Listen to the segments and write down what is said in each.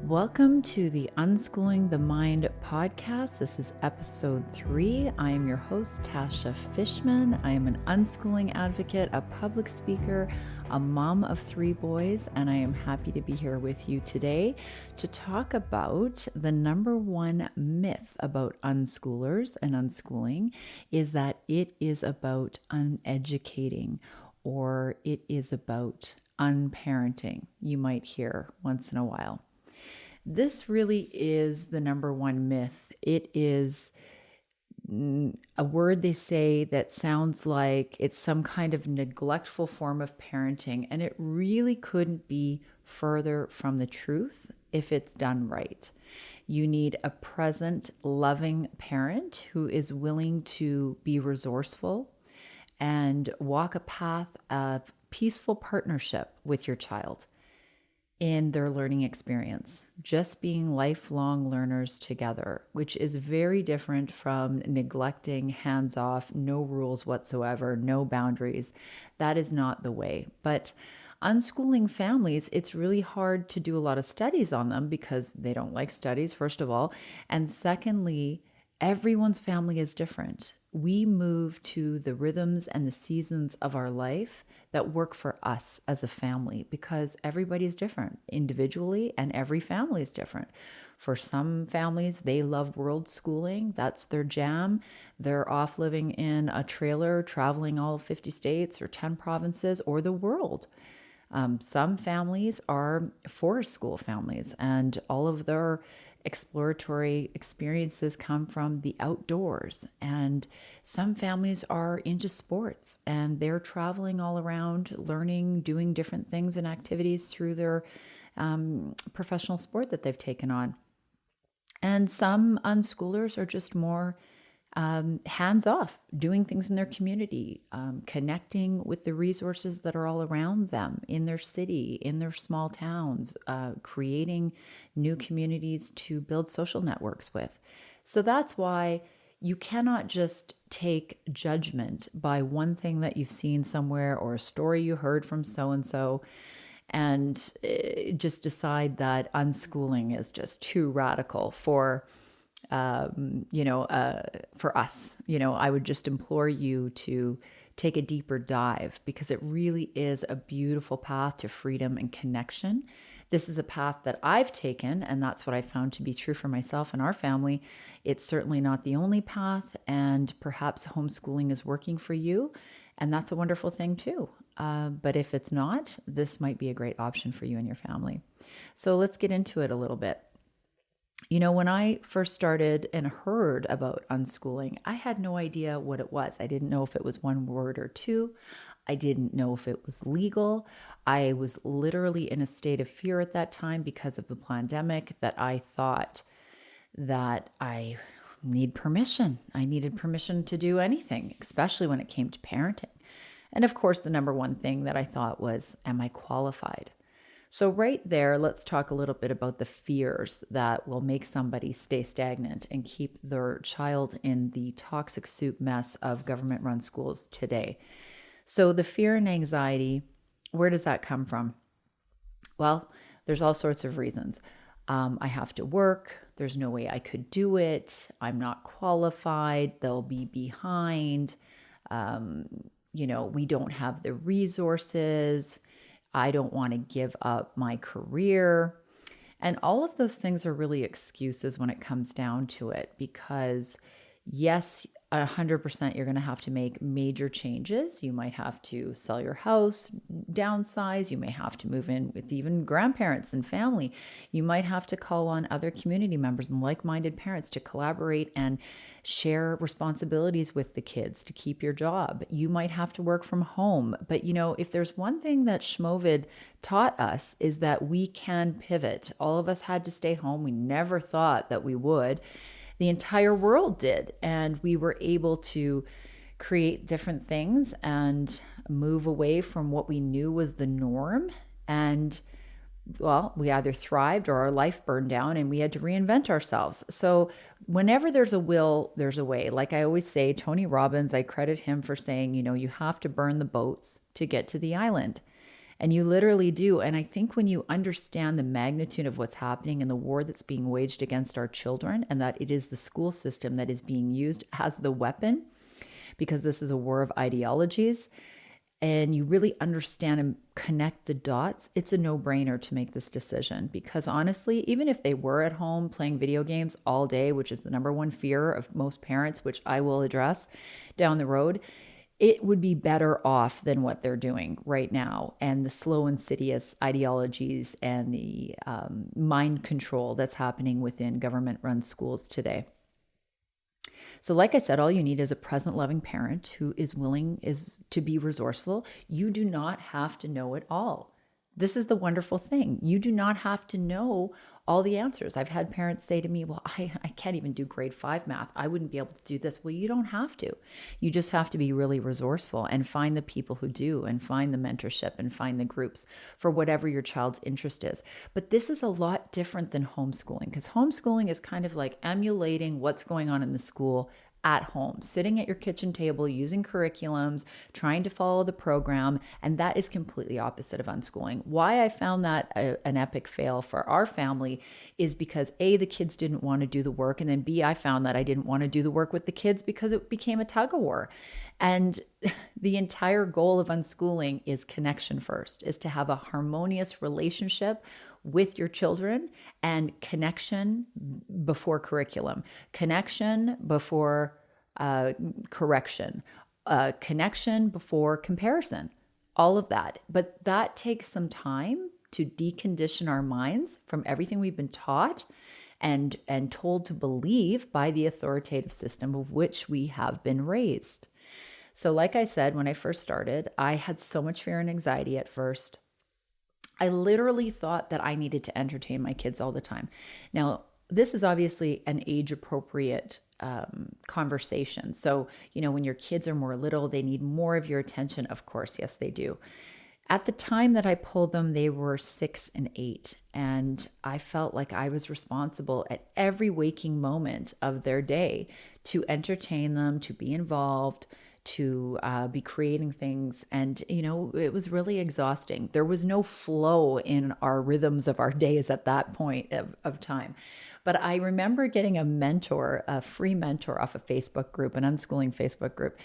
Welcome to the Unschooling the Mind podcast. This is episode 3. I am your host, Tasha Fishman. I am an unschooling advocate, a public speaker, a mom of 3 boys, and I am happy to be here with you today to talk about the number one myth about unschoolers and unschooling is that it is about uneducating or it is about unparenting, you might hear once in a while. This really is the number one myth. It is a word they say that sounds like it's some kind of neglectful form of parenting, and it really couldn't be further from the truth if it's done right. You need a present, loving parent who is willing to be resourceful and walk a path of peaceful partnership with your child in their learning experience, just being lifelong learners together, which is very different from neglecting, hands off, no rules whatsoever, no boundaries. That is not the way. But unschooling families, it's really hard to do a lot of studies on them because they don't like studies, first of all. And secondly, everyone's family is different. We move to the rhythms and the seasons of our life that work for us as a family because everybody is different individually and every family is different. For some families, they love world schooling. That's their jam. They're off living in a trailer, traveling all 50 states or 10 provinces or the world. Some families are forest school families and all of their exploratory experiences come from the outdoors. And some families are into sports and they're traveling all around, learning, doing different things and activities through their professional sport that they've taken on. And some unschoolers are just more hands off, doing things in their community, connecting with the resources that are all around them in their city, in their small towns, creating new communities to build social networks with. So that's why you cannot just take judgment by one thing that you've seen somewhere or a story you heard from so-and-so and just decide that unschooling is just too radical for us. I would just implore you to take a deeper dive because it really is a beautiful path to freedom and connection. This is a path that I've taken, and that's what I found to be true for myself and our family. It's certainly not the only path, and perhaps homeschooling is working for you, and that's a wonderful thing too. But if it's not, this might be a great option for you and your family. So let's get into it a little bit. When I first started and heard about unschooling, I had no idea what it was. I didn't know if it was one word or two. I didn't know if it was legal. I was literally in a state of fear at that time because of the pandemic that I thought that I need permission. I needed permission to do anything, especially when it came to parenting. And of course, the number one thing that I thought was, am I qualified? So right there, let's talk a little bit about the fears that will make somebody stay stagnant and keep their child in the toxic soup mess of government-run schools today. So the fear and anxiety, where does that come from? Well, there's all sorts of reasons. I have to work. There's no way I could do it. I'm not qualified. They'll be behind. We don't have the resources. I don't want to give up my career. And all of those things are really excuses when it comes down to it, because yes, 100% you're going to have to make major changes. You might have to sell your house, downsize. You may have to move in with even grandparents and family. You might have to call on other community members and like-minded parents to collaborate and share responsibilities with the kids to keep your job. You might have to work from home. But if there's one thing that Schmovid taught us is that we can pivot. All of us had to stay home. We never thought that we would. The entire world did. And we were able to create different things and move away from what we knew was the norm. And we either thrived or our life burned down and we had to reinvent ourselves. So whenever there's a will, there's a way. Like I always say, Tony Robbins, I credit him for saying, you have to burn the boats to get to the island. And you literally do. And I think when you understand the magnitude of what's happening and the war that's being waged against our children, and that it is the school system that is being used as the weapon, because this is a war of ideologies, and you really understand and connect the dots, it's a no-brainer to make this decision. Because honestly, even if they were at home playing video games all day, which is the number one fear of most parents, which I will address down the road, it would be better off than what they're doing right now, and the slow, insidious ideologies and the mind control that's happening within government-run schools today. So like I said, all you need is a present, loving parent who is willing to be resourceful. You do not have to know it all. This is the wonderful thing. You do not have to know all the answers. I've had parents say to me, well, I can't even do grade 5 math. I wouldn't be able to do this. Well, you don't have to. You just have to be really resourceful and find the people who do, and find the mentorship and find the groups for whatever your child's interest is. But this is a lot different than homeschooling, because homeschooling is kind of like emulating what's going on in the school at home, sitting at your kitchen table, using curriculums, trying to follow the program. And that is completely opposite of unschooling. Why I found that an epic fail for our family is because A, the kids didn't want to do the work. And then B, I found that I didn't want to do the work with the kids because it became a tug of war. And the entire goal of unschooling is connection first, is to have a harmonious relationship with your children, and connection before curriculum, connection before correction, connection before comparison, all of that. But that takes some time to decondition our minds from everything we've been taught and told to believe by the authoritative system of which we have been raised. So like I said, when I first started, I had so much fear and anxiety at first. I literally thought that I needed to entertain my kids all the time. Now, this is obviously an age-appropriate conversation. So, when your kids are more little, they need more of your attention. Of course, yes, they do. At the time that I pulled them, they were 6 and 8. And I felt like I was responsible at every waking moment of their day to entertain them, to be involved, to be creating things. And, it was really exhausting. There was no flow in our rhythms of our days at that point of time. But I remember getting a free mentor off a Facebook group, an unschooling Facebook group.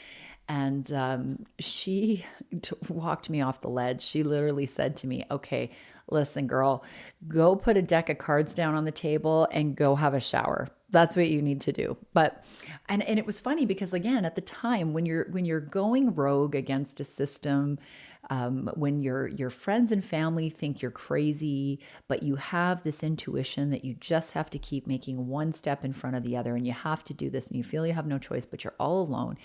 And she walked me off the ledge. She literally said to me, okay, listen, girl, go put a deck of cards down on the table and go have a shower. That's what you need to do. But, and it was funny because, again, at the time when you're going rogue against a system, when your friends and family think you're crazy, but you have this intuition that you just have to keep making one step in front of the other, and you have to do this, and you feel you have no choice, but you're all alone.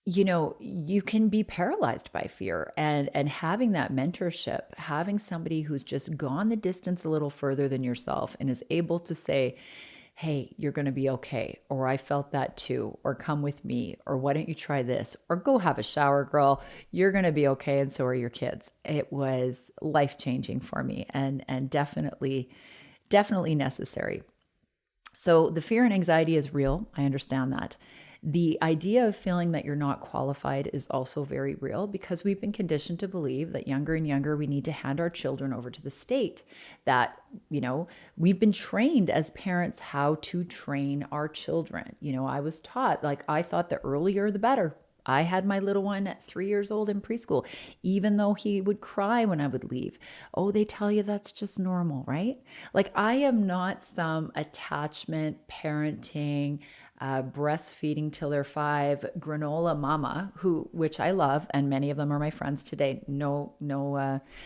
You can be paralyzed by fear, and having that mentorship, having somebody who's just gone the distance a little further than yourself and is able to say, hey, you're going to be okay. Or I felt that too, or come with me, or why don't you try this, or go have a shower, girl. You're going to be okay. And so are your kids. It was life-changing for me, and definitely necessary. So the fear and anxiety is real. I understand that. The idea of feeling that you're not qualified is also very real, because we've been conditioned to believe that younger and younger, we need to hand our children over to the state. That, we've been trained as parents how to train our children. I was taught, I thought the earlier the better. I had my little one at 3 years old in preschool, even though he would cry when I would leave. Oh, they tell you that's just normal, right? I am not some attachment, parenting, breastfeeding till they're 5 granola mama, which I love, and many of them are my friends today. No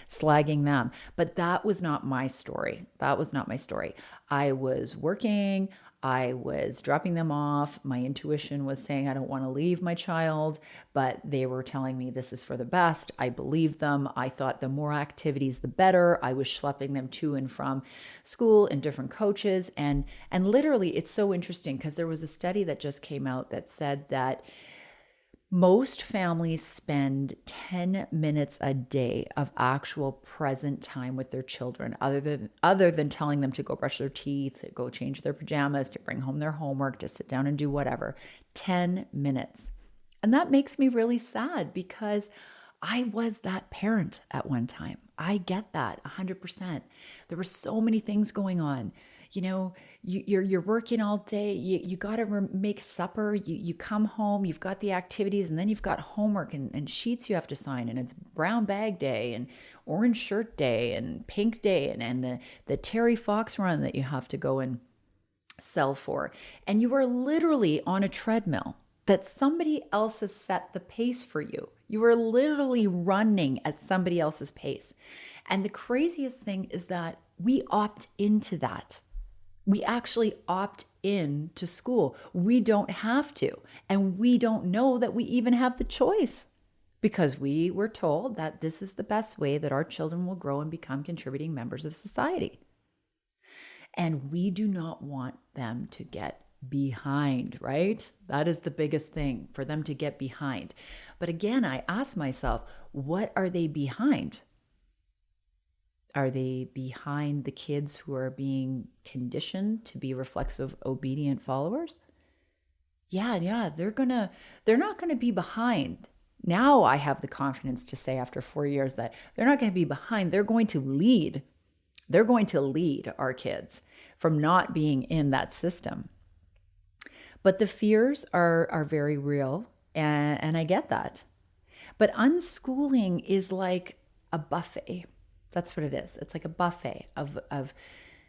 slagging them. But that was not my story. I was working. I was dropping them off. My intuition was saying, I don't want to leave my child, but they were telling me this is for the best. I believed them. I thought the more activities, the better. I was schlepping them to and from school and different coaches. And literally, it's so interesting because there was a study that just came out that said that most families spend 10 minutes a day of actual present time with their children, other than telling them to go brush their teeth, to go change their pajamas, to bring home their homework, to sit down and do whatever. 10 minutes. And that makes me really sad, because I was that parent at one time. I get that 100%. There were so many things going on. You're working all day. You got to make supper. You come home. You've got the activities, and then you've got homework and sheets you have to sign. And it's brown bag day and orange shirt day and pink day and the Terry Fox run that you have to go and sell for. And you are literally on a treadmill that somebody else has set the pace for you. You are literally running at somebody else's pace. And the craziest thing is that we opt into that. We actually opt in to school. We don't have to. And we don't know that we even have the choice because we were told that this is the best way that our children will grow and become contributing members of society. And we do not want them to get behind, right? That is the biggest thing, for them to get behind. But again, I ask myself, what are they behind? Are they behind the kids who are being conditioned to be reflexive, obedient followers? Yeah, they're not gonna be behind. Now I have the confidence to say after 4 years that they're not gonna be behind. They're going to lead. They're going to lead our kids from not being in that system. But the fears are very real, and I get that. But unschooling is like a buffet. That's what it is. It's like a buffet of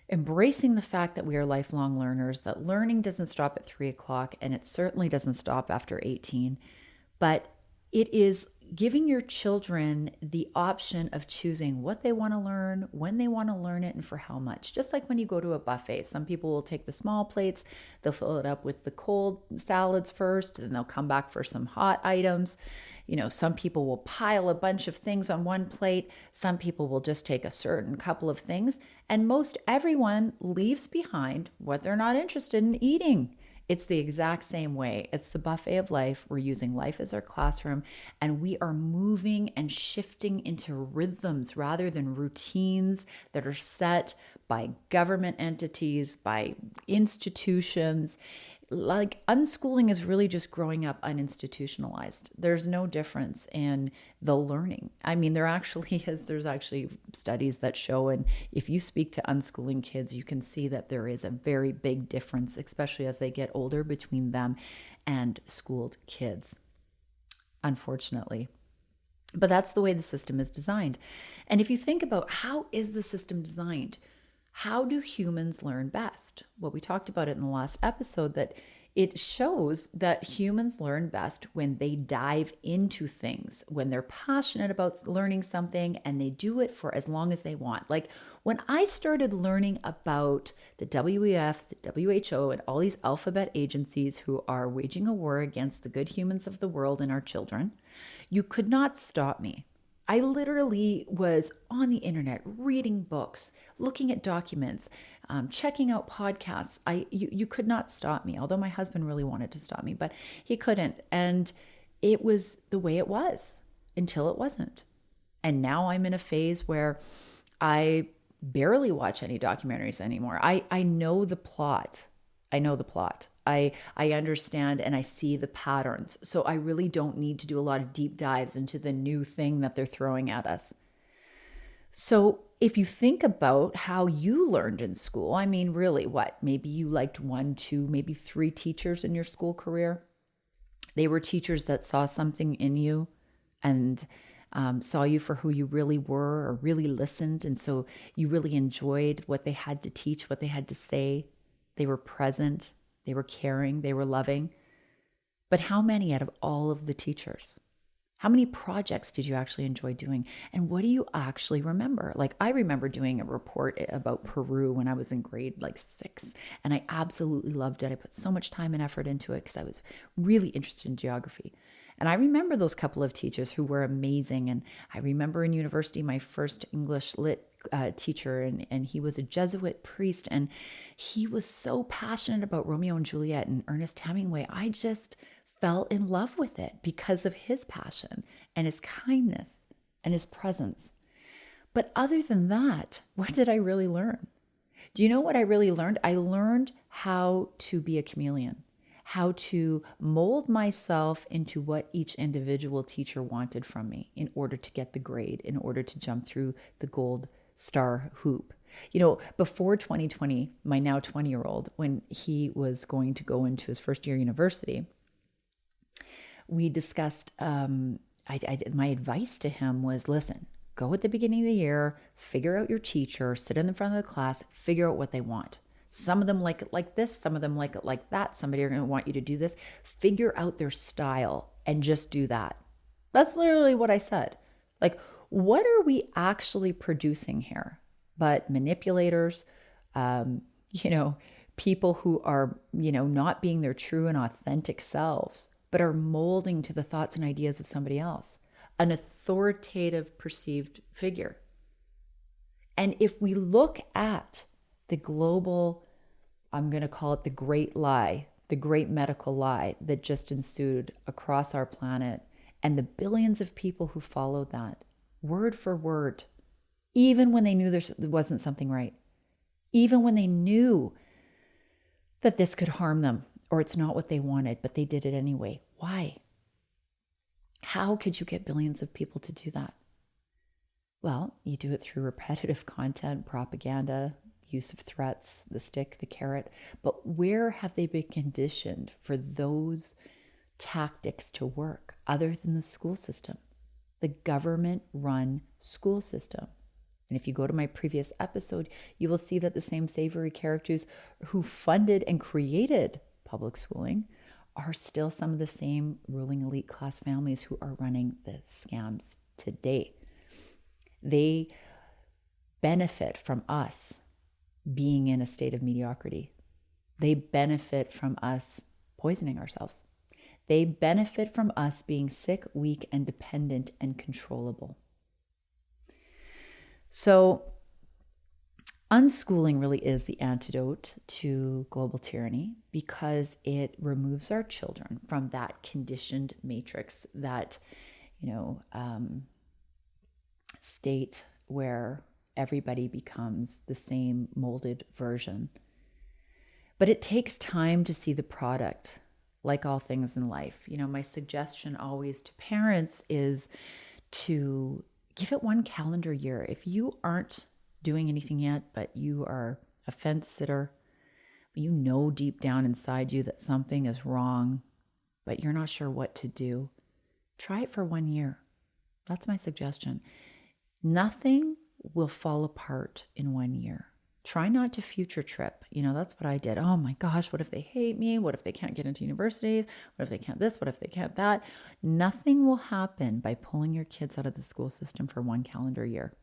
embracing the fact that we are lifelong learners, that learning doesn't stop at 3:00, and it certainly doesn't stop after 18. But it is giving your children the option of choosing what they want to learn, when they want to learn it, and for how much. Just like when you go to a buffet, some people will take the small plates, they'll fill it up with the cold salads first, and they'll come back for some hot items. Some people will pile a bunch of things on one plate. Some people will just take a certain couple of things, and most everyone leaves behind what they're not interested in eating. It's the exact same way. It's the buffet of life. We're using life as our classroom, and we are moving and shifting into rhythms rather than routines that are set by government entities, by institutions. Like, unschooling is really just growing up uninstitutionalized. There's no difference in the learning. I mean, there's actually studies that show, and if you speak to unschooling kids, you can see that there is a very big difference, especially as they get older, between them and schooled kids, unfortunately. But that's the way the system is designed. And if you think about how is the system designed, how do humans learn best? Well, we talked about it in the last episode, that it shows that humans learn best when they dive into things, when they're passionate about learning something and they do it for as long as they want. Like when I started learning about the WEF, the WHO, and all these alphabet agencies who are waging a war against the good humans of the world and our children, you could not stop me. I literally was on the internet, reading books, looking at documents, checking out podcasts. You could not stop me, although my husband really wanted to stop me, but he couldn't. And it was the way it was until it wasn't. And now I'm in a phase where I barely watch any documentaries anymore. I know the plot. I understand and I see the patterns. So I really don't need to do a lot of deep dives into the new thing that they're throwing at us. So if you think about how you learned in school, I mean, really, what? Maybe you liked 1, 2, maybe 3 teachers in your school career. They were teachers that saw something in you and saw you for who you really were, or really listened. And so you really enjoyed what they had to teach, what they had to say. They were present. They were caring, they were loving. But how many out of all of the teachers? How many projects did you actually enjoy doing? And what do you actually remember? Like, I remember doing a report about Peru when I was in grade 6, and I absolutely loved it. I put so much time and effort into it because I was really interested in geography. And I remember those couple of teachers who were amazing. And I remember in university, my first English lit teacher, and he was a Jesuit priest, and he was so passionate about Romeo and Juliet and Ernest Hemingway. I just fell in love with it because of his passion and his kindness and his presence. But other than that, what did I really learn? Do you know what I really learned? I learned how to be a chameleon, how to mold myself into what each individual teacher wanted from me in order to get the grade, in order to jump through the gold star hoop. Before 2020, my now 20-year-old, when he was going to go into his first year university, we discussed, my advice to him was, listen, go at the beginning of the year, figure out your teacher, sit in the front of the class, figure out what they want. Some of them like it like this, some of them like it like that. Somebody are going to want you to do this. Figure out their style and just do that. That's literally what I said. Like, what are we actually producing here? But manipulators, people who are, not being their true and authentic selves, but are molding to the thoughts and ideas of somebody else, an authoritative perceived figure. And if we look at the global, I'm going to call it the great lie, the great medical lie that just ensued across our planet, and the billions of people who followed that, word for word, even when they knew there wasn't something right, even when they knew that this could harm them or it's not what they wanted, but they did it anyway. Why? How could you get billions of people to do that? Well, you do it through repetitive content, propaganda, use of threats, the stick, the carrot. But where have they been conditioned for those tactics to work other than the school system, the government-run school system? And if you go to my previous episode, you will see that the same savory characters who funded and created public schooling are still some of the same ruling elite class families who are running the scams today. They benefit from us being in a state of mediocrity. They benefit from us poisoning ourselves. They benefit from us being sick, weak, and dependent and controllable. So, unschooling really is the antidote to global tyranny because it removes our children from that conditioned matrix, that, state where everybody becomes the same molded version. But it takes time to see the product, like all things in life. My suggestion always to parents is to give it one calendar year. If you aren't doing anything yet, but you are a fence sitter, you know deep down inside you that something is wrong, but you're not sure what to do, try it for 1 year. That's my suggestion. Nothing will fall apart in 1 year. Try not to future trip. That's what I did. Oh my gosh, what if they hate me? What if they can't get into universities? What if they can't this? What if they can't that? Nothing will happen by pulling your kids out of the school system for 1 calendar year.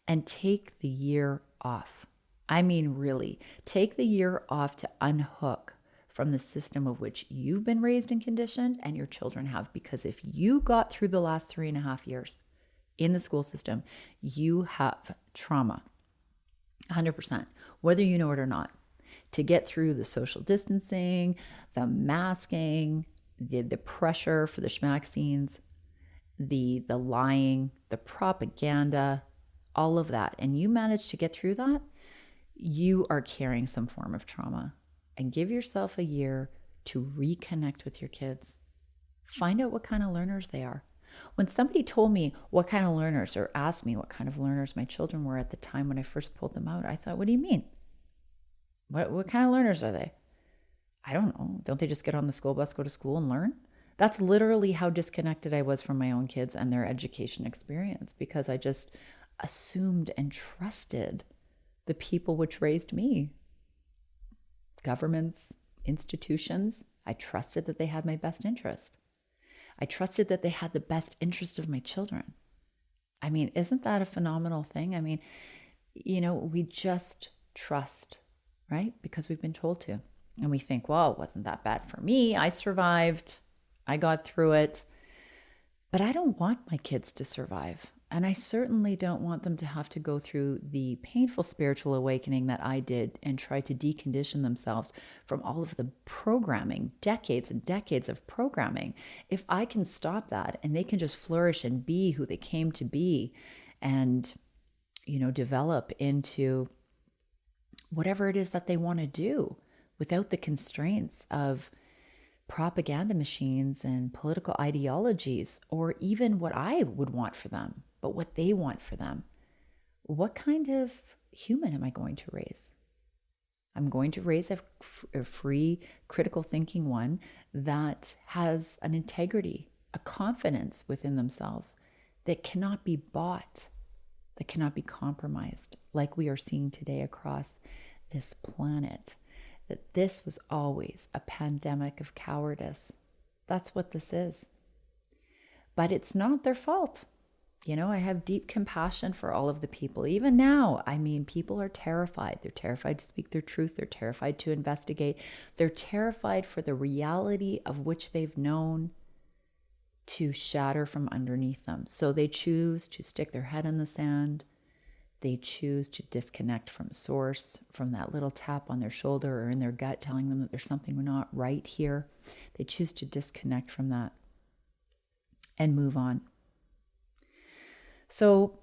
And take the year off. I mean, really, take the year off to unhook from the system of which you've been raised and conditioned and your children have. Because if you got through the last 3.5 years in the school system, you have trauma. 100%, whether you know it or not, to get through the social distancing, the masking, the pressure for the schmack scenes, the lying, the propaganda, all of that, and you manage to get through that, you are carrying some form of trauma. And give yourself a year to reconnect with your kids. Find out what kind of learners they are. When somebody told me what kind of learners, or asked me what kind of learners my children were at the time when I first pulled them out, I thought, what do you mean? What kind of learners are they? I don't know. Don't they just get on the school bus, go to school and learn? That's literally how disconnected I was from my own kids and their education experience, because I just assumed and trusted the people which raised me. Governments, institutions, I trusted that they had my best interest. I trusted that they had the best interest of my children. I mean, isn't that a phenomenal thing? I mean, we just trust, right? Because we've been told to. And we think, well, it wasn't that bad for me. I survived. I got through it. But I don't want my kids to survive. And I certainly don't want them to have to go through the painful spiritual awakening that I did and try to decondition themselves from all of the programming, decades and decades of programming. If I can stop that and they can just flourish and be who they came to be and, develop into whatever it is that they want to do without the constraints of propaganda machines and political ideologies, or even what I would want for them, but what they want for them. What kind of human am I going to raise? I'm going to raise a free, critical thinking one that has an integrity, a confidence within themselves that cannot be bought, that cannot be compromised, like we are seeing today across this planet. That this was always a pandemic of cowardice. That's what this is. But it's not their fault. I have deep compassion for all of the people. Even now, people are terrified. They're terrified to speak their truth. They're terrified to investigate. They're terrified for the reality of which they've known to shatter from underneath them. So they choose to stick their head in the sand. They choose to disconnect from source, from that little tap on their shoulder or in their gut telling them that there's something not right here. They choose to disconnect from that and move on. So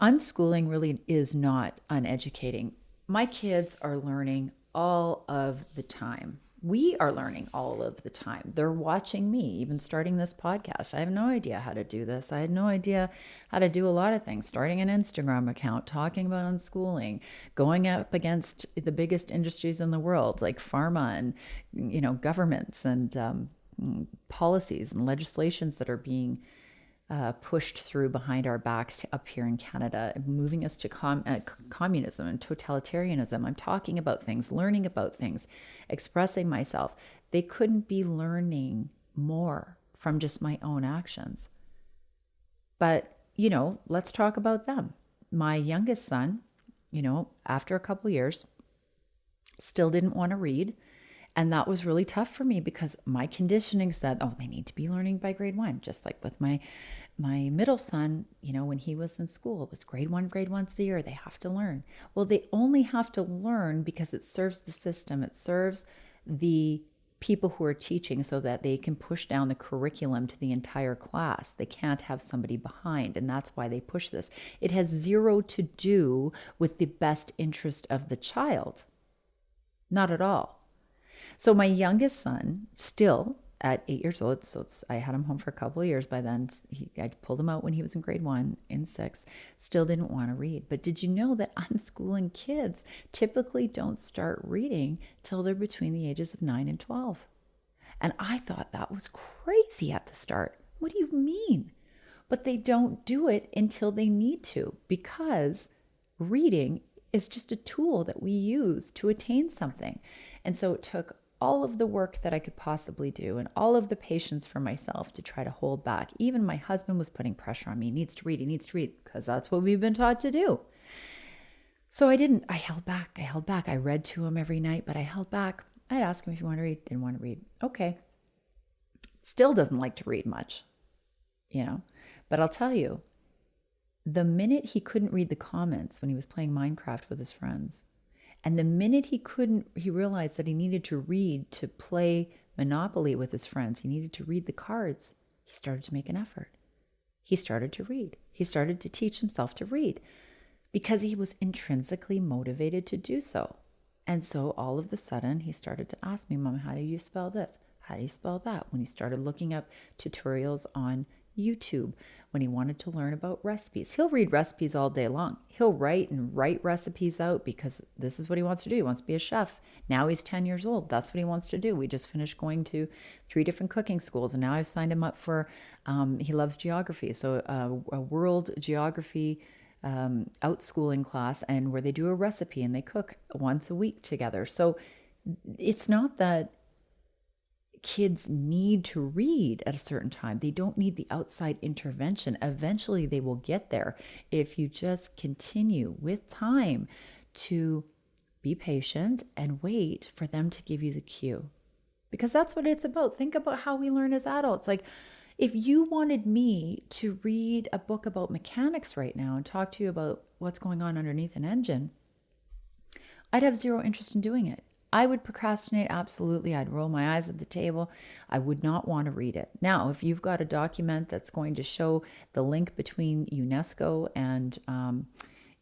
unschooling really is not uneducating. My kids are learning all of the time. We are learning all of the time. They're watching me, even starting this podcast. I have no idea how to do this. I had no idea how to do a lot of things. Starting an Instagram account, talking about unschooling, going up against the biggest industries in the world, like pharma and, governments and policies and legislations that are being pushed through behind our backs up here in Canada, moving us to communism and totalitarianism. I'm talking about things, learning about things, expressing myself. They couldn't be learning more from just my own actions. But, let's talk about them. My youngest son, after a couple years, still didn't want to read. And that was really tough for me because my conditioning said, they need to be learning by grade 1, just like with my middle son, when he was in school, it was grade 1's the year, they have to learn. Well, they only have to learn because it serves the system. It serves the people who are teaching so that they can push down the curriculum to the entire class. They can't have somebody behind, and that's why they push this. It has zero to do with the best interest of the child. Not at all. So my youngest son, still at 8 years old, I had him home for a couple of years by then. I pulled him out when he was in grade 1, in 6, still didn't want to read. But did you know that unschooling kids typically don't start reading till they're between the ages of 9 and 12? And I thought that was crazy at the start. What do you mean? But they don't do it until they need to, because reading is just a tool that we use to attain something. And so it took all of the work that I could possibly do and all of the patience for myself to try to hold back. Even my husband was putting pressure on me. He needs to read, because that's what we've been taught to do. So I didn't. I held back. I read to him every night, but I held back. I'd ask him if he wanted to read. Didn't want to read. Okay. Still doesn't like to read much, But I'll tell you, the minute he couldn't read the comments when he was playing Minecraft with his friends, and the minute he realized that he needed to read to play Monopoly with his friends, he needed to read the cards, he started to make an effort. He started to read. He started to teach himself to read because he was intrinsically motivated to do so. And so all of a sudden, he started to ask me, Mom, how do you spell this? How do you spell that? When he started looking up tutorials on YouTube, when he wanted to learn about recipes. He'll read recipes all day long. He'll write recipes out because this is what he wants to do. He wants to be a chef. Now he's 10 years old. That's what he wants to do. We just finished going to 3 different cooking schools, and now I've signed him up for, he loves geography. So a world geography outschooling class, and where they do a recipe and they cook once a week together. So it's not that kids need to read at a certain time. They don't need the outside intervention. Eventually they will get there if you just continue with time to be patient and wait for them to give you the cue. Because that's what it's about. Think about how we learn as adults. Like, if you wanted me to read a book about mechanics right now and talk to you about what's going on underneath an engine, I'd have zero interest in doing it. I would procrastinate, absolutely. I'd roll my eyes at the table. I would not want to read it. Now, if you've got a document that's going to show the link between UNESCO and,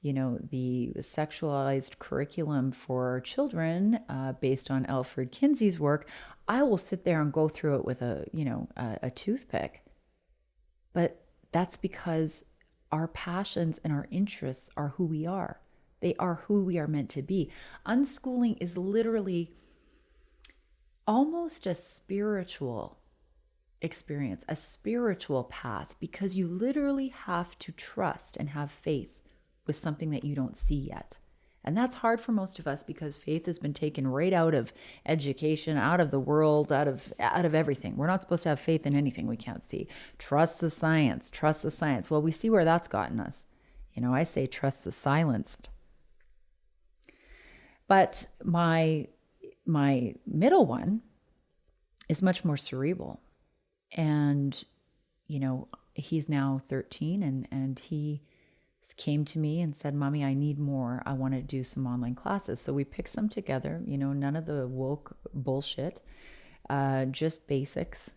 the sexualized curriculum for children based on Alfred Kinsey's work, I will sit there and go through it with a toothpick. But that's because our passions and our interests are who we are. They are who we are meant to be. Unschooling is literally almost a spiritual experience, a spiritual path, because you literally have to trust and have faith with something that you don't see yet. And that's hard for most of us because faith has been taken right out of education, out of the world, out of everything. We're not supposed to have faith in anything we can't see. Trust the science, trust the science. Well, we see where that's gotten us. I say trust the silenced. But my middle one is much more cerebral. And, he's now 13 and he came to me and said, Mommy, I need more. I want to do some online classes. So we picked some together, none of the woke bullshit, just basics,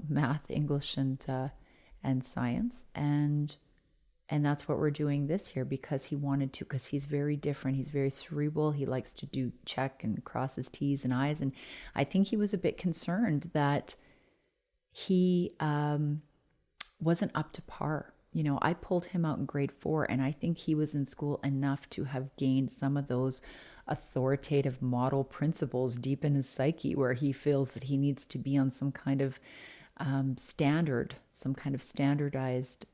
math, English, and science. And that's what we're doing this year because he wanted to, because he's very different. He's very cerebral. He likes to do check and cross his T's and I's. And I think he was a bit concerned that he wasn't up to par. I pulled him out in grade 4, and I think he was in school enough to have gained some of those authoritative model principles deep in his psyche where he feels that he needs to be on some kind of standard, some kind of standardized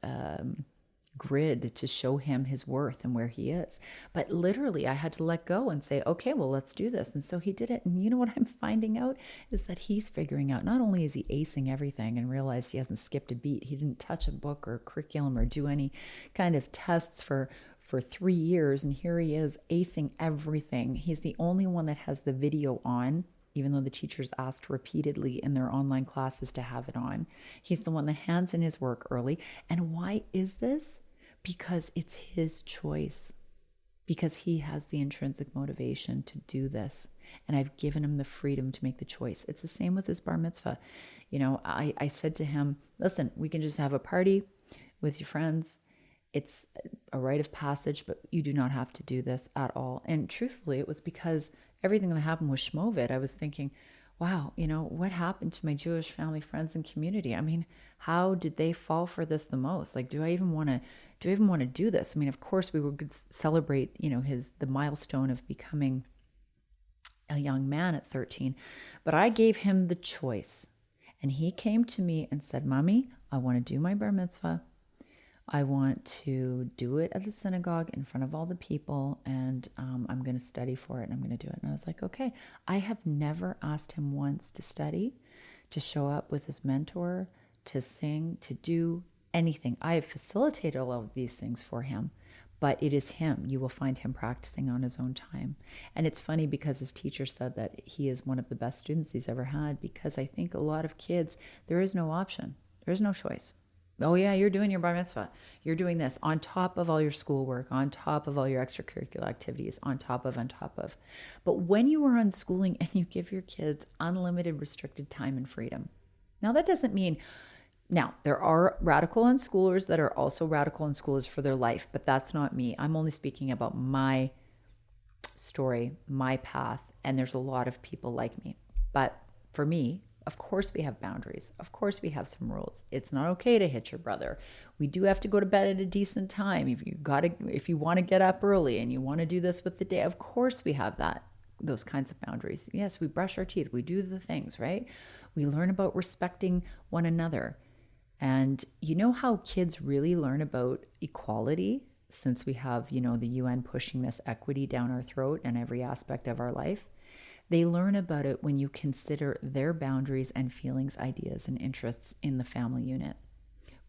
grid to show him his worth and where he is. But literally I had to let go and say, okay, well, let's do this. And so he did it. And you know what I'm finding out is that he's figuring out, not only is he acing everything and realized he hasn't skipped a beat, he didn't touch a book or curriculum or do any kind of tests for 3 years. And here he is acing everything. He's the only one that has the video on, even though the teachers asked repeatedly in their online classes to have it on. He's the one that hands in his work early. And why is this? Because it's his choice. Because he has the intrinsic motivation to do this. And I've given him the freedom to make the choice. It's the same with his bar mitzvah. I said to him, listen, we can just have a party with your friends. It's a rite of passage, but you do not have to do this at all. And truthfully, it was because everything that happened with Shmovid, I was thinking, wow, what happened to my Jewish family, friends, and community? I mean, how did they fall for this the most? Like, do I even want to do this? I mean, of course we would celebrate, the milestone of becoming a young man at 13, but I gave him the choice. And he came to me and said, Mommy, I want to do my bar mitzvah. I want to do it at the synagogue in front of all the people, and I'm going to study for it, and I'm going to do it. And I was like, okay. I have never asked him once to study, to show up with his mentor, to sing, to do anything. I have facilitated all of these things for him, but it is him. You will find him practicing on his own time. And it's funny because his teacher said that he is one of the best students he's ever had, because I think a lot of kids, there is no option. There is no choice. Oh yeah, you're doing your bar mitzvah. You're doing this on top of all your schoolwork, on top of all your extracurricular activities, on top of. But when you are unschooling and you give your kids unlimited restricted time and freedom, now that doesn't mean, now there are radical unschoolers that are also radical unschoolers for their life, but that's not me. I'm only speaking about my story, my path, and there's a lot of people like me. But for me, of course we have boundaries. Of course we have some rules. It's not okay to hit your brother. We do have to go to bed at a decent time. If you want to get up early and you want to do this with the day, of course we have those kinds of boundaries. Yes, we brush our teeth. We do the things, right? We learn about respecting one another. And you know how kids really learn about equality, since we have, the UN pushing this equity down our throat in every aspect of our life? They learn about it when you consider their boundaries and feelings, ideas, and interests in the family unit.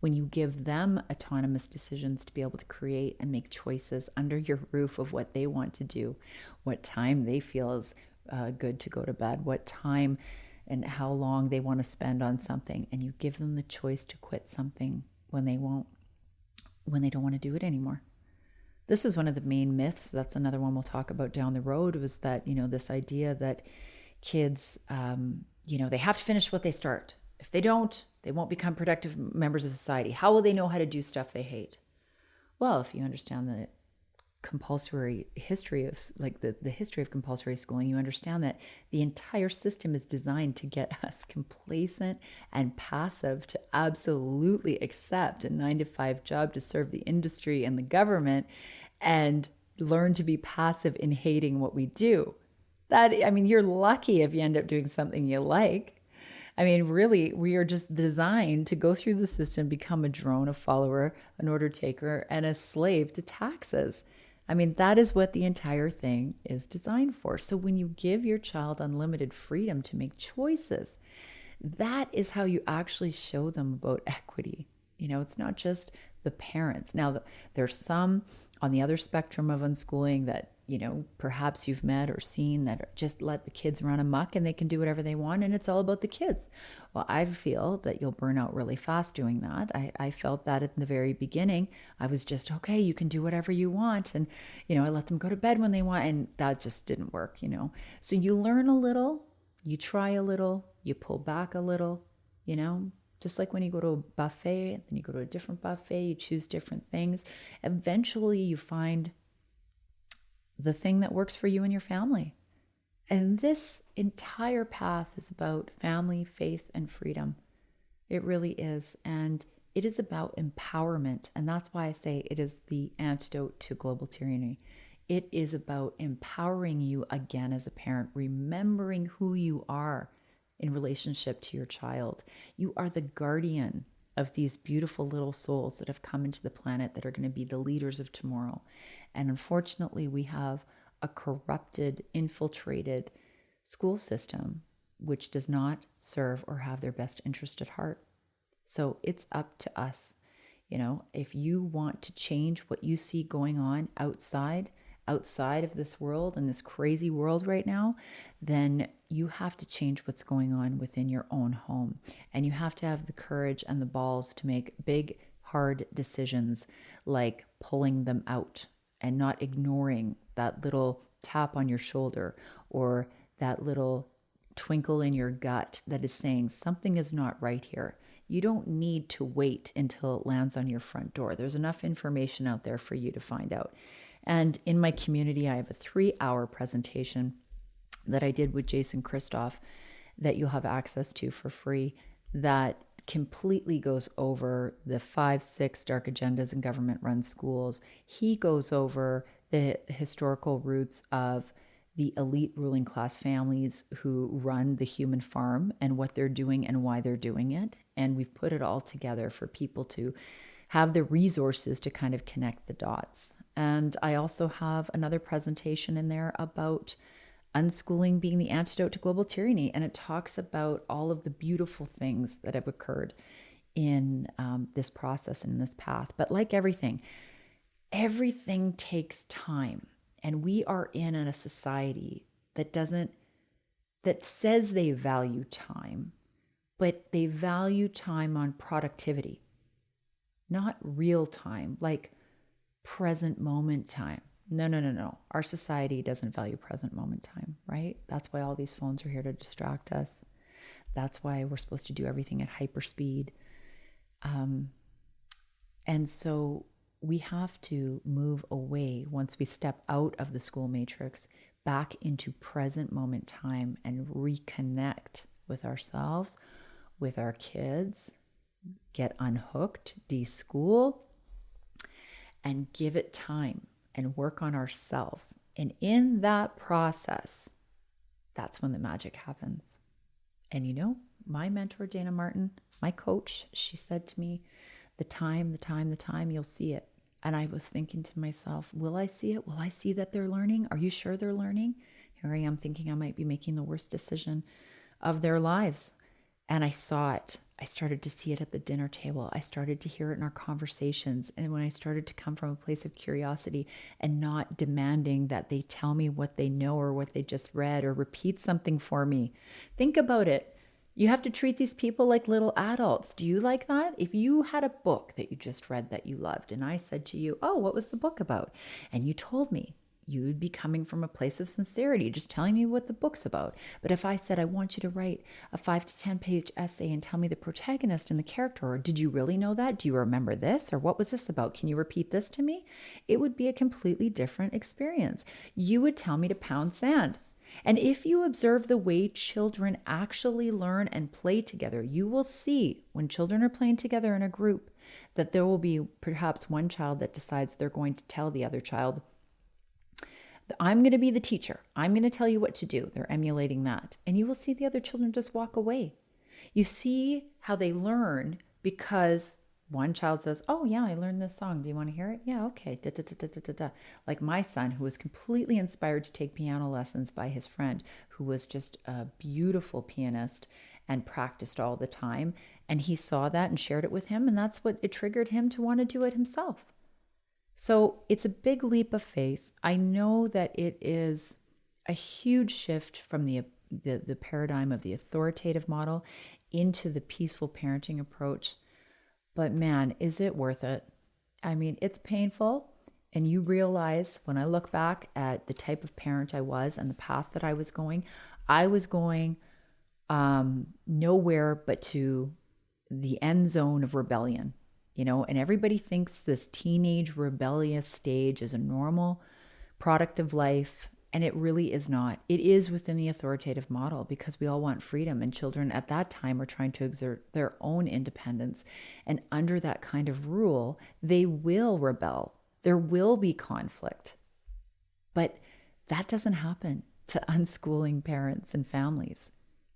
When you give them autonomous decisions to be able to create and make choices under your roof of what they want to do, what time they feel is good to go to bed, what time and how long they want to spend on something, and you give them the choice to quit something when they don't want to do it anymore. This was one of the main myths. That's another one we'll talk about down the road, was that, this idea that kids, they have to finish what they start. If they don't, they won't become productive members of society. How will they know how to do stuff they hate? Well, if you understand the compulsory history of like the history of compulsory schooling, you understand that the entire system is designed to get us complacent and passive to absolutely accept a 9-to-5 job to serve the industry and the government and learn to be passive in hating what we do. You're lucky if you end up doing something you like. Really, we are just designed to go through the system, become a drone, a follower, an order taker, and a slave to taxes. That is what the entire thing is designed for. So when you give your child unlimited freedom to make choices, that is how you actually show them about equity. It's not just the parents. Now, there's some on the other spectrum of unschooling that, perhaps you've met or seen that just let the kids run amok and they can do whatever they want and it's all about the kids. Well, I feel that you'll burn out really fast doing that. I felt that at the very beginning. I was just, okay, you can do whatever you want. And, I let them go to bed when they want, and that just didn't work, So you learn a little, you try a little, you pull back a little, just like when you go to a buffet, then you go to a different buffet, you choose different things. Eventually you find the thing that works for you and your family. And this entire path is about family, faith, and freedom. It really is. And it is about empowerment. And that's why I say it is the antidote to global tyranny. It is about empowering you again as a parent, remembering who you are in relationship to your child. You are the guardian of these beautiful little souls that have come into the planet that are going to be the leaders of tomorrow. And unfortunately, we have a corrupted, infiltrated school system which does not serve or have their best interest at heart. So it's up to us. If you want to change what you see going on outside of this world and this crazy world right now, then you have to change what's going on within your own home. And you have to have the courage and the balls to make big, hard decisions like pulling them out and not ignoring that little tap on your shoulder or that little twinkle in your gut that is saying something is not right here. You don't need to wait until it lands on your front door. There's enough information out there for you to find out. And in my community, I have a 3-hour presentation that I did with Jason Christoff that you'll have access to for free that completely goes over the 5-6 dark agendas in government-run schools. He goes over the historical roots of the elite ruling class families who run the human farm and what they're doing and why they're doing it. And we've put it all together for people to have the resources to kind of connect the dots. And I also have another presentation in there about unschooling being the antidote to global tyranny. And it talks about all of the beautiful things that have occurred in this process and in this path. But like everything takes time. And we are in a society that says they value time, but they value time on productivity, not real time, like present moment time. No. Our society doesn't value present moment time, right? That's why all these phones are here to distract us. That's why we're supposed to do everything at hyperspeed. And so we have to move away once we step out of the school matrix back into present moment time and reconnect with ourselves, with our kids, get unhooked, deschool, and give it time and work on ourselves. And in that process, that's when the magic happens. And my mentor, Dana Martin, my coach, she said to me, the time, you'll see it. And I was thinking to myself, will I see it? Will I see that they're learning? Are you sure they're learning? Here I am thinking I might be making the worst decision of their lives. And I saw it. I started to see it at the dinner table. I started to hear it in our conversations. And when I started to come from a place of curiosity and not demanding that they tell me what they know or what they just read or repeat something for me. Think about it. You have to treat these people like little adults. Do you like that? If you had a book that you just read that you loved and I said to you, oh, what was the book about? And you told me, you would be coming from a place of sincerity, just telling me what the book's about. But if I said, I want you to write a 5 to 10 page essay and tell me the protagonist and the character, or did you really know that? Do you remember this? Or what was this about? Can you repeat this to me? It would be a completely different experience. You would tell me to pound sand. And if you observe the way children actually learn and play together, you will see when children are playing together in a group that there will be perhaps one child that decides they're going to tell the other child, I'm going to be the teacher. I'm going to tell you what to do. They're emulating that. And you will see the other children just walk away. You see how they learn because one child says, oh yeah, I learned this song. Do you want to hear it? Yeah, okay. Da, da, da, da, da, da, da. Like my son, who was completely inspired to take piano lessons by his friend, who was just a beautiful pianist and practiced all the time. And he saw that and shared it with him. And that's what it triggered him to want to do it himself. So it's a big leap of faith. I know that it is a huge shift from the paradigm of the authoritative model into the peaceful parenting approach. But man, is it worth it? I mean, it's painful. And you realize when I look back at the type of parent I was and the path that I was going nowhere but to the end zone of rebellion, and everybody thinks this teenage rebellious stage is a normal product of life. And it really is not. It is within the authoritative model because we all want freedom, and children at that time are trying to exert their own independence. And under that kind of rule, they will rebel. There will be conflict. But that doesn't happen to unschooling parents and families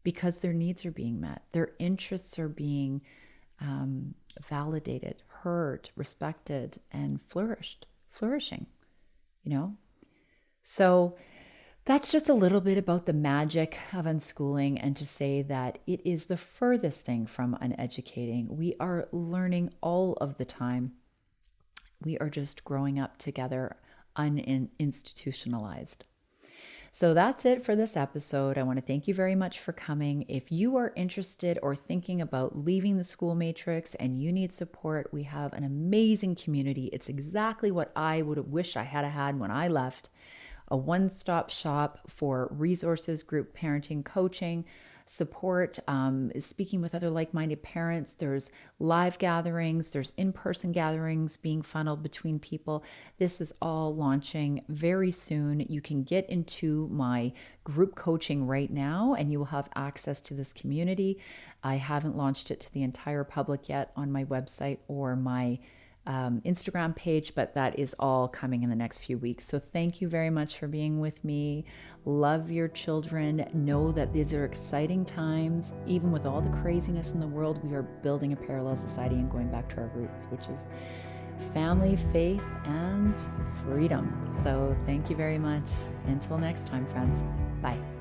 because their needs are being met. Their interests are being validated, heard, respected, and flourishing, So that's just a little bit about the magic of unschooling, and to say that it is the furthest thing from uneducating. We are learning all of the time. We are just growing up together, uninstitutionalized. So that's it for this episode. I want to thank you very much for coming. If you are interested or thinking about leaving the school matrix and you need support, we have an amazing community. It's exactly what I would wish I had when I left. A one-stop shop for resources, group parenting, coaching, support, speaking with other like-minded parents. There's live gatherings, there's in-person gatherings being funneled between people. This is all launching very soon. You can get into my group coaching right now and you will have access to this community. I haven't launched it to the entire public yet on my website or my Instagram page, but that is all coming in the next few weeks. So thank you very much for being with me. Love your children. Know that these are exciting times. Even with all the craziness in the world, we are building a parallel society and going back to our roots, which is family, faith, and freedom. So thank you very much. Until next time, friends. Bye.